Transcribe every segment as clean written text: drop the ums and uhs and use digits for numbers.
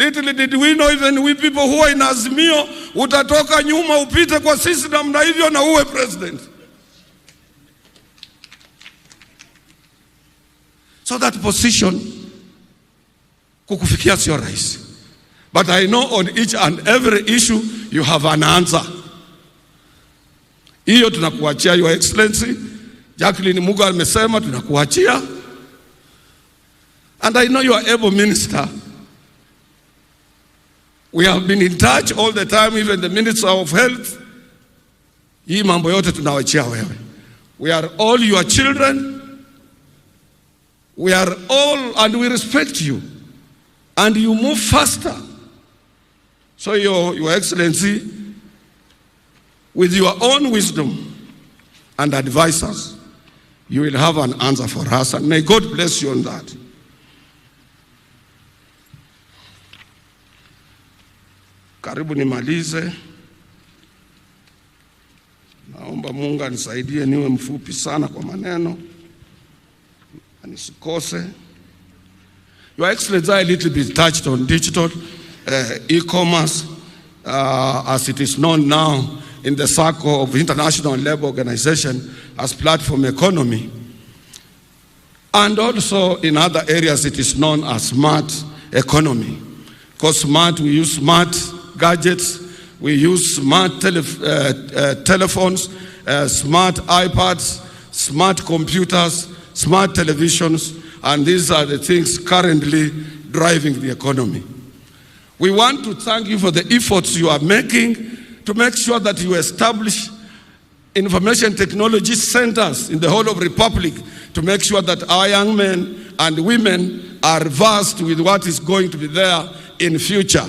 Little did we know, even we people who are in Azimio, utatoka nyuma upite kwa sisi namna hivyo na uwe president. So that position kukufikia sio rahisi. But I know on each and every issue you have an answer. Hiyo tunakuachia, Your Excellency. Jacqueline Muga amesema tunakuachia. And I know you are able minister. We have been in touch all the time, even the Minister of Health. Hii mambo yote tunawachia wewe. We are all your children. We are all, and we respect you. And you move faster. So Your Excellency, with your own wisdom and advisors, you will have an answer for us. And may God bless you on that. Karibu nimalize. Naomba Mungu anisaidie niwe mfupi sana kwa maneno. Nisikose. Your Excellency, I a little bit touched on digital e-commerce, as it is known now in the circle of International Labour Organization as platform economy. And also in other areas it is known as smart economy. Because smart, we use smart gadgets, we use smart telephones, smart iPads, smart computers, smart televisions, and these are the things currently driving the economy. We want to thank you for the efforts you are making to make sure that you establish information technology centers in the whole of the Republic to make sure that our young men and women are versed with what is going to be there in future.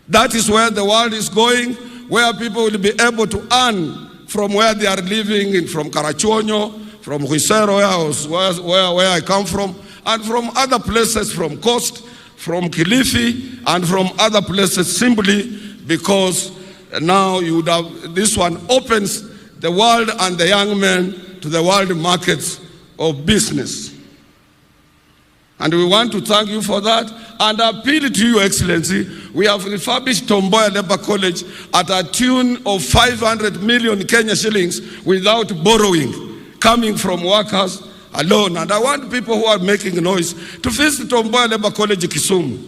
That is where the world is going, where people will be able to earn from where they are living, from Karachuonyo, from Huisero, where I come from, and from other places, from Coast, from Kilifi, and from other places, simply because now you would have, this one opens the world and the young men to the world markets of business. And we want to thank you for that and appeal to you, Excellency. We have refurbished Tomboya Labour College at a tune of 500 million Kenya shillings without borrowing, coming from workers alone. And I want people who are making noise to visit Tomboya Labour College Kisumu.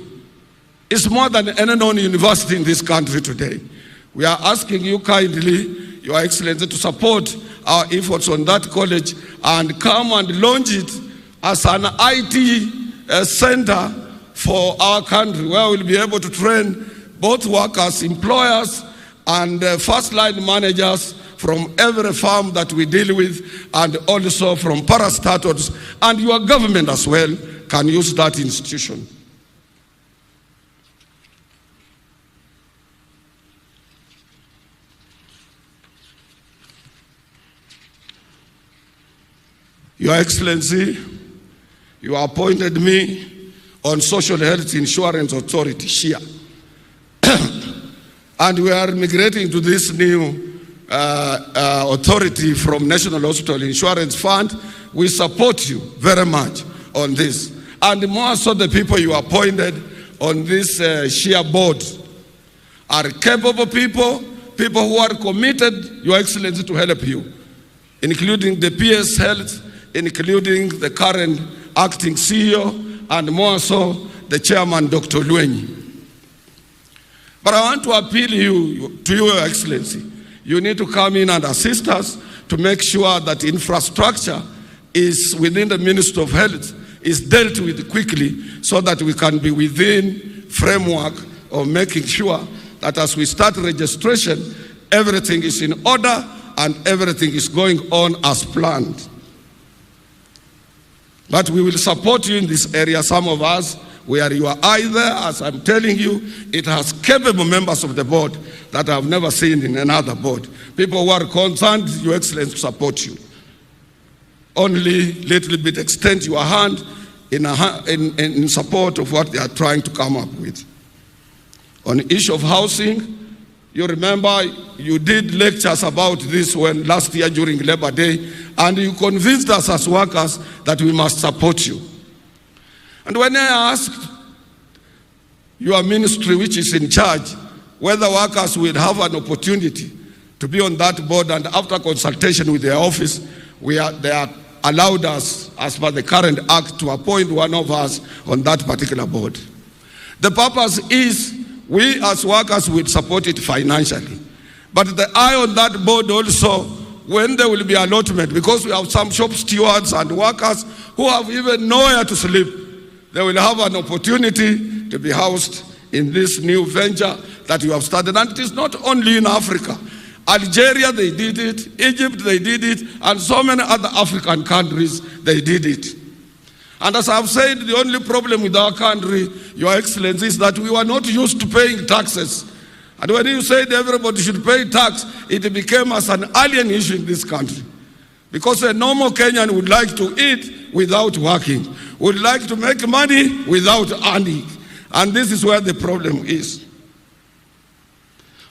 It's more than any known university in this country today. We are asking you kindly, Your Excellency, to support our efforts on that college and come and launch it as an IT center for our country, where we'll be able to train both workers, employers, and first-line managers from every farm that we deal with, and also from parastatals, and your government as well can use that institution. Your Excellency, you appointed me on Social Health Insurance Authority, SHIA. And we are migrating to this new authority from National Hospital Insurance Fund. We support you very much on this. And more so the people you appointed on this SHIA board are capable people who are committed, Your Excellency, to help you, including the PS Health, including the current acting CEO, and more so the chairman, Dr. Luenyi. But I want to appeal to you, Your Excellency. You need to come in and assist us to make sure that infrastructure is within the Ministry of Health, is dealt with quickly, so that we can be within framework of making sure that as we start registration, everything is in order and everything is going on as planned. But we will support you in this area. Some of us, we are your eye there. As I'm telling you, it has capable members of the board that I have never seen in another board. People who are concerned, Your Excellency, to support you. Only little bit extend your hand in support of what they are trying to come up with. On the issue of housing, you remember you did lectures about this when last year during Labor Day, and you convinced us as workers that we must support you. And when I asked your ministry which is in charge, whether workers will have an opportunity to be on that board, and after consultation with their office, they are allowed us, as per the current act, to appoint one of us on that particular board. The purpose is we as workers will support it financially. But the eye on that board also, when there will be allotment, because we have some shop stewards and workers who have even nowhere to sleep, they will have an opportunity to be housed in this new venture that you have started. And it is not only in Africa. Algeria, they did it. Egypt, they did it. And so many other African countries, they did it. And as I've said, the only problem with our country, Your Excellency, is that we were not used to paying taxes. And when you said everybody should pay tax, it became as an alien issue in this country. Because a normal Kenyan would like to eat without working, would like to make money without earning. And this is where the problem is.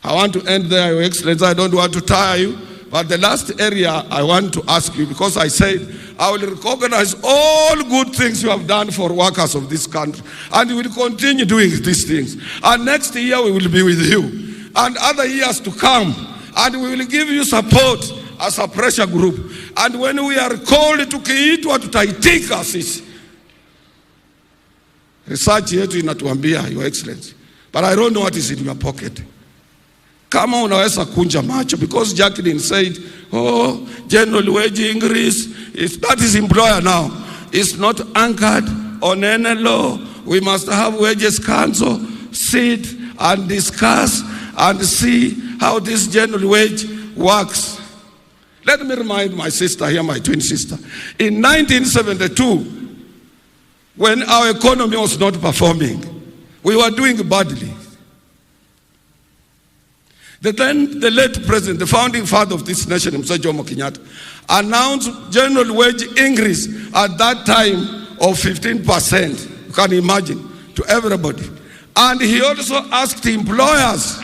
I want to end there, Your Excellency. I don't want to tire you. But the last area I want to ask you, because I said I will recognize all good things you have done for workers of this country. And you will continue doing these things. And next year we will be with you. And other years to come. And we will give you support as a pressure group. And when we are called to Kiitwa, Tunaitika sisi. Research yetu inatuambia, Your Excellency. But I don't know what is in your pocket. Kama unaweza kunja macho, because Jacqueline said, oh, general wage increase, that is employer now. It's not anchored on any law. We must have wages council, sit and discuss and see how this general wage works. Let me remind my sister here, my twin sister. In 1972, when our economy was not performing, we were doing badly. The late president, the founding father of this nation, Kenyatta, announced general wage increase at that time of 15%. You can imagine, to everybody. And he also asked employers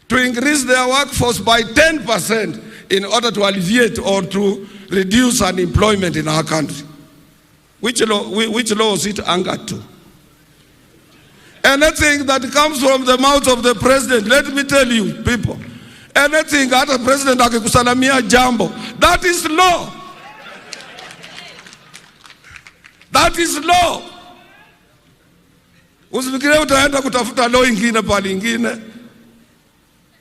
to increase their workforce by 10% in order to alleviate or to reduce unemployment in our country. Which law was it anchored to? Anything that comes from the mouth of the president, let me tell you, people, anything that the president akikusalamia jambo, that is law. That is law. Usifikirie utaenda kutafuta law ingine pale ingine.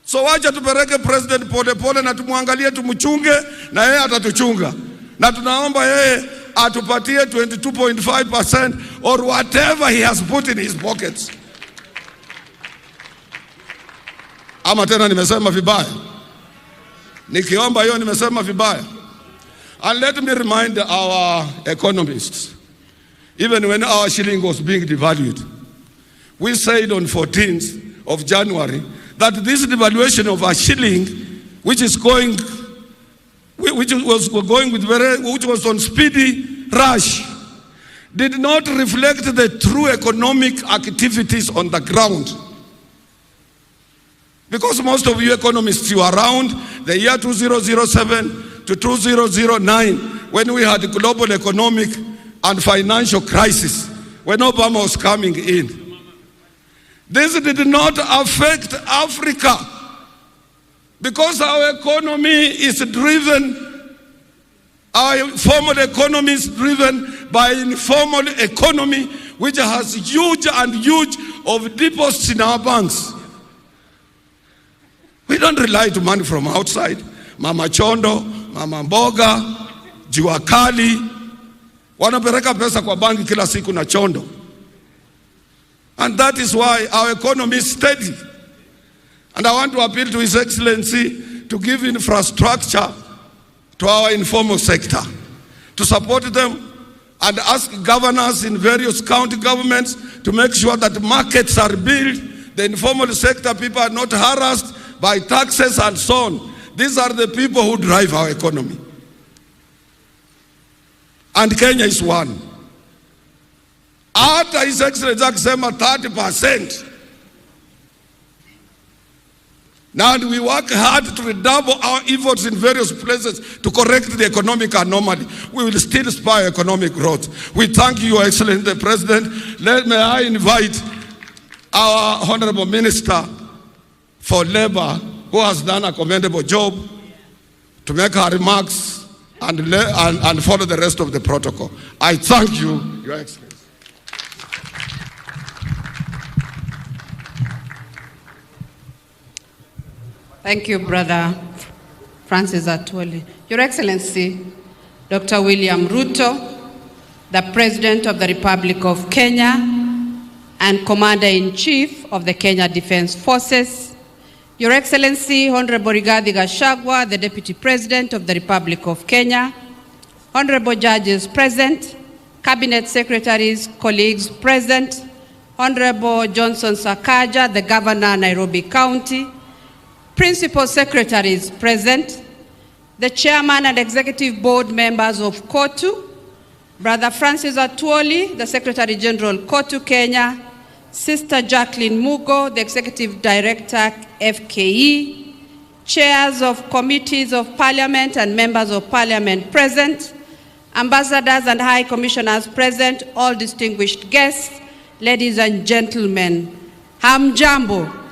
So wacha tupeleke president pole pole na tumwangalie, tumchunge na yeye atatuchunga. Na tunaomba yeye atupatie 22.5% or whatever he has put in his pockets. Ama tena nimesema vibaya? Nikiomba hiyo nimesema vibaya? And let me remind our economists, even when our shilling was being devalued, we said on 14th of January that this devaluation of our shilling, which was on speedy rush, did not reflect the true economic activities on the ground. Because most of you economists, you are around the year 2007 to 2009, when we had a global economic and financial crisis, when Obama was coming in. This did not affect Africa, because our economy is driven, our formal economy is driven by informal economy, which has huge of deposits in our banks. We don't rely to money from outside. Mama Chondo, Mama Mboga, Jua Kali, wanapeleka pesa kwa banki kila siku na Chondo. And that is why our economy is steady. And I want to appeal to His Excellency to give infrastructure to our informal sector, to support them, and ask governors in various county governments to make sure that markets are built, the informal sector people are not harassed by taxes and so on. These are the people who drive our economy. And Kenya is one. Hata His Excellency akisema 30%. Now we work hard to redouble our efforts in various places to correct the economic anomaly. We will still spur economic growth. We thank you, Your Excellency the President. May I invite our Honorable Minister for Labor, who has done a commendable job, to make her remarks and follow the rest of the protocol. I thank you, Your Excellency. Thank you, Brother Francis Atwoli. Your Excellency, Dr. William Ruto, the President of the Republic of Kenya and Commander-in-Chief of the Kenya Defense Forces, Your Excellency, Honorable Rigathi Gachagua, the Deputy President of the Republic of Kenya, Honorable Judges present, Cabinet Secretaries, colleagues present, Honorable Johnson Sakaja, the Governor, Nairobi County, Principal Secretaries present, the Chairman and Executive Board members of KOTU, Brother Francis Atwoli, the Secretary General, KOTU Kenya, Sister Jacqueline Mugo, the Executive Director, FKE, Chairs of Committees of Parliament and Members of Parliament present, Ambassadors and High Commissioners present, all distinguished guests, ladies and gentlemen, Hamjambo.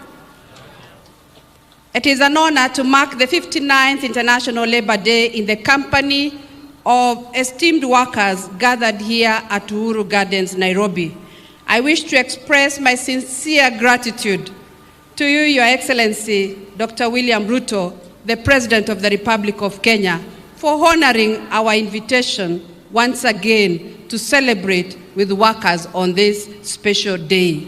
It is an honor to mark the 59th International Labour Day in the company of esteemed workers gathered here at Uhuru Gardens, Nairobi. I wish to express my sincere gratitude to you, Your Excellency, Dr. William Ruto, the President of the Republic of Kenya, for honoring our invitation once again to celebrate with workers on this special day.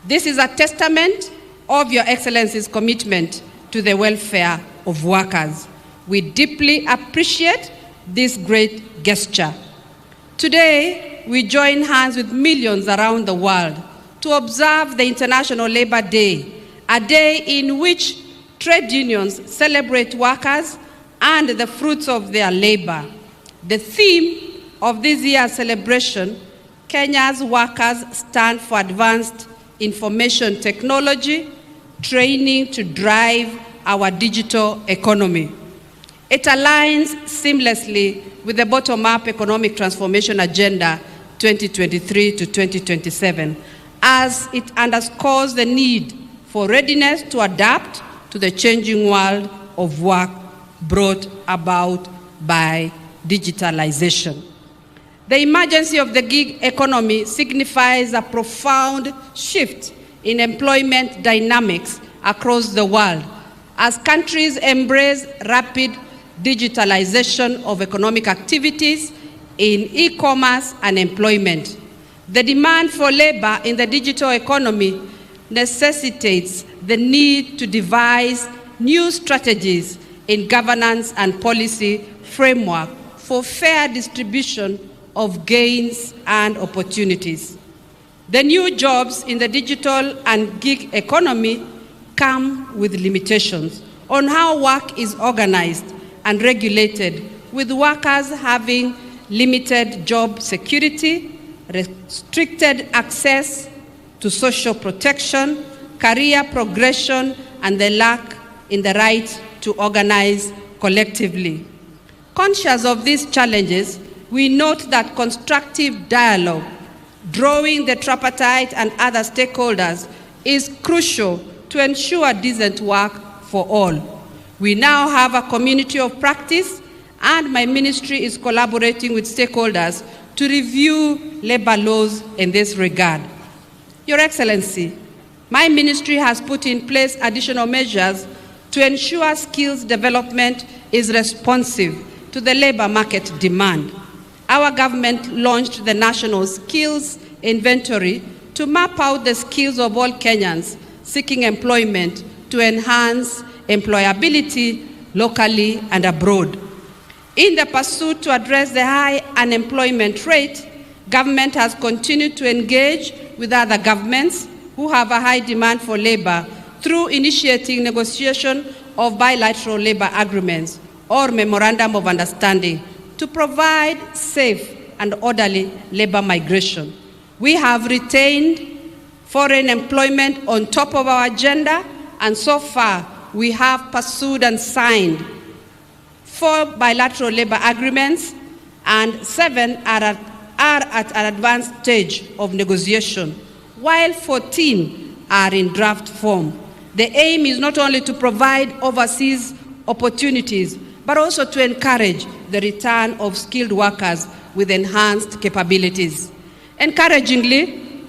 This is a testament of Your Excellency's commitment to the welfare of workers. We deeply appreciate this great gesture. Today, we join hands with millions around the world to observe the International Labour Day, a day in which trade unions celebrate workers and the fruits of their labor. The theme of this year's celebration, Kenya's workers stand for advanced information technology, training to drive our digital economy. It aligns seamlessly with the bottom-up economic transformation agenda 2023 to 2027, as it underscores the need for readiness to adapt to the changing world of work brought about by digitalization. The emergence of the gig economy signifies a profound shift in employment dynamics across the world as countries embrace rapid digitalization of economic activities in e-commerce and employment. The demand for labor in the digital economy necessitates the need to devise new strategies in governance and policy framework for fair distribution of gains and opportunities. The new jobs in the digital and gig economy come with limitations on how work is organized and regulated, with workers having limited job security, restricted access to social protection, career progression, and the lack in the right to organize collectively. Conscious of these challenges, we note that constructive dialogue, drawing the tripartite and other stakeholders, is crucial to ensure decent work for all. We now have a community of practice, and my ministry is collaborating with stakeholders to review labor laws in this regard. Your Excellency, my ministry has put in place additional measures to ensure skills development is responsive to the labor market demand. Our government launched the National Skills Inventory to map out the skills of all Kenyans seeking employment to enhance employability locally and abroad. In the pursuit to address the high unemployment rate, government has continued to engage with other governments who have a high demand for labor through initiating negotiation of bilateral labor agreements or memorandum of understanding to provide safe and orderly labor migration. We have retained foreign employment on top of our agenda, and so far we have pursued and signed 4 bilateral labor agreements, and 7 are at an advanced stage of negotiation, while 14 are in draft form. The aim is not only to provide overseas opportunities, but also to encourage the return of skilled workers with enhanced capabilities. Encouragingly,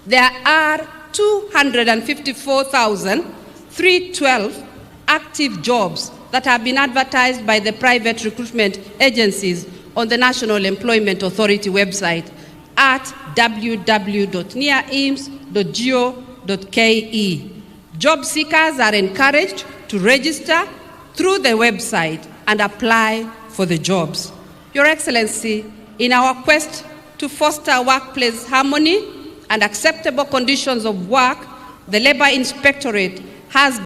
there are 254,312 active jobs that have been advertised by the private recruitment agencies on the National Employment Authority website at www.nearims.go.ke. Job seekers are encouraged to register through the website and apply for the jobs. Your Excellency, in our quest to foster workplace harmony and acceptable conditions of work, the Labor Inspectorate has